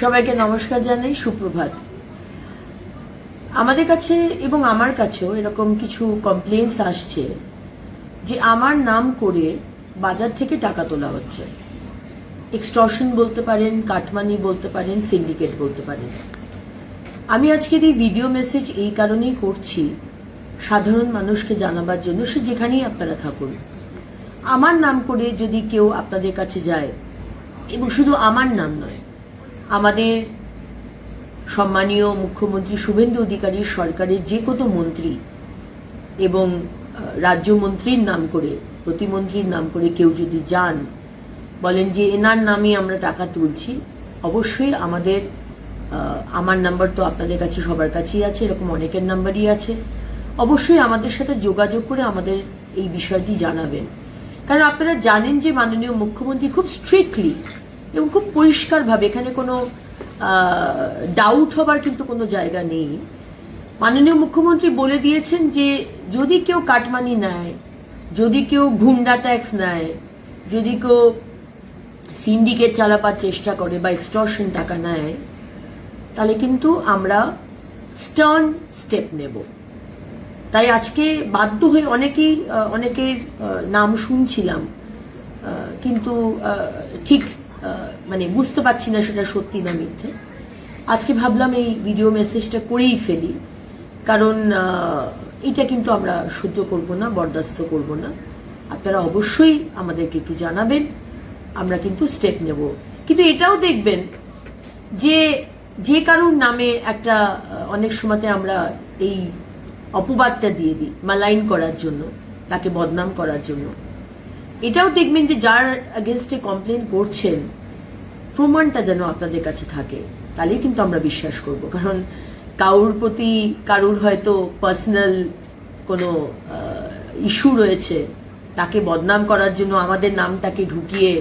সবাইকে নমস্কার জানাই, সুপ্রভাত। আমাদের কাছে এবং আমার কাছেও এরকম কিছু কমপ্লেন্টস আসছে যে আমার নাম করে বাজার থেকে টাকা তোলা হচ্ছে। এক্সটর্শন বলতে পারেন, কাটমানি বলতে পারেন, সিন্ডিকেট বলতে পারেন। আমি আজকের এই ভিডিও মেসেজ এই কারণেই করছি, সাধারণ মানুষকে জানাবার জন্য, সে যেখানেই আপনারা থাকুন। আমার নাম করে যদি কেউ আপনাদের কাছে যায়, এবং শুধু আমার নাম নয়, আমাদের সম্মানীয় মুখ্যমন্ত্রী শুভেন্দু অধিকারীর সরকারের যে কোনো মন্ত্রী এবং রাজ্যমন্ত্রীর নাম করে, প্রতিমন্ত্রীর নাম করে কেউ যদি যান, বলেন যে এনার নামে আমরা টাকা তুলছি, অবশ্যই আমার নাম্বার তো আপনাদের কাছে সবার কাছেই আছে, এরকম অনেকের নাম্বারই আছে। অবশ্যই আমাদের সাথে যোগাযোগ করে আমাদের এই বিষয়টি জানাবেন। কারণ আপনারা জানেন যে মাননীয় মুখ্যমন্ত্রী খুব স্ট্রিক্টলি এবং খুব পরিষ্কারভাবে, এখানে কোনো ডাউট হবার কিন্তু কোনো জায়গা নেই, মাননীয় মুখ্যমন্ত্রী বলে দিয়েছেন যে যদি কেউ কাটমানি নেয়, যদি কেউ গুন্ডা ট্যাক্স নেয়, যদি কেউ সিন্ডিকেট চালাবার চেষ্টা করে বা এক্সটর্শন টাকা নেয়, তাহলে কিন্তু আমরা স্টার্ন স্টেপ নেব। তাই আজকে বাধ্য হয়ে অনেকের নাম শুনছিলাম, কিন্তু ঠিক বুঝতে পারছি না সেটা সত্যি না মিথ্যে। আজকে ভাবলাম এই ভিডিও মেসেজটা করেই ফেলি, কারণ এটা কিন্তু আমরা সহ্য করব না, বরদাস্ত করব না। আপনারা অবশ্যই আমাদেরকে একটু জানাবেন, আমরা কিন্তু স্টেপ নেব। কিন্তু এটাও দেখবেন যে কারুর নামে একটা অনেক সময়তে আমরা এই অপবাদটা দিয়ে দিই মালাইন করার জন্য, তাকে বদনাম করার জন্য। এটাও দেখবেন যে যার এগেনস্টে কমপ্লেন করছেন, প্রমাণটা যেন আপনাদের কাছে থাকে, তাহলেই কিন্তু আমরা বিশ্বাস করব। কারণ কারুর প্রতি কারুর হয়তো পার্সোনাল কোনো ইস্যু রয়েছে, তাকে বদনাম করার জন্য আমাদের নামটাকে ঢুকিয়ে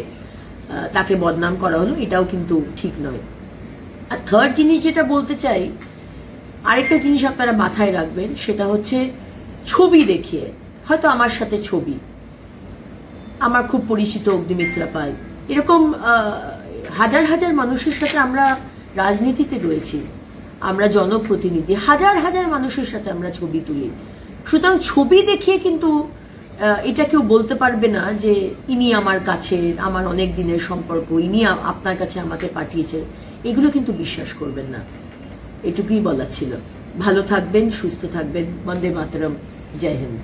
তাকে বদনাম করা হলো, এটাও কিন্তু ঠিক নয়। আর থার্ড জিনিস যেটা বলতে চাই, আরেকটা জিনিস আপনারা মাথায় রাখবেন, সেটা হচ্ছে ছবি দেখিয়ে, হয়তো আমার সাথে ছবি, আমার খুব পরিচিত অগ্নিমিত্রা পাল, এরকম হাজার হাজার মানুষের সাথে আমরা রাজনীতিতে রয়েছি, আমরা জনপ্রতিনিধি, হাজার হাজার মানুষের সাথে আমরা ছবি তুলি। সুতরাং ছবি দেখিয়ে কিন্তু এটা কেউ বলতে পারবে না যে ইনি আমার কাছে, আমার অনেক দিনের সম্পর্ক, ইনি আপনার কাছে আমাকে পাঠিয়েছে। এগুলো কিন্তু বিশ্বাস করবেন না। এটুকুই বলা ছিল। ভালো থাকবেন, সুস্থ থাকবেন। বন্দে মাতরম। জয় হিন্দ।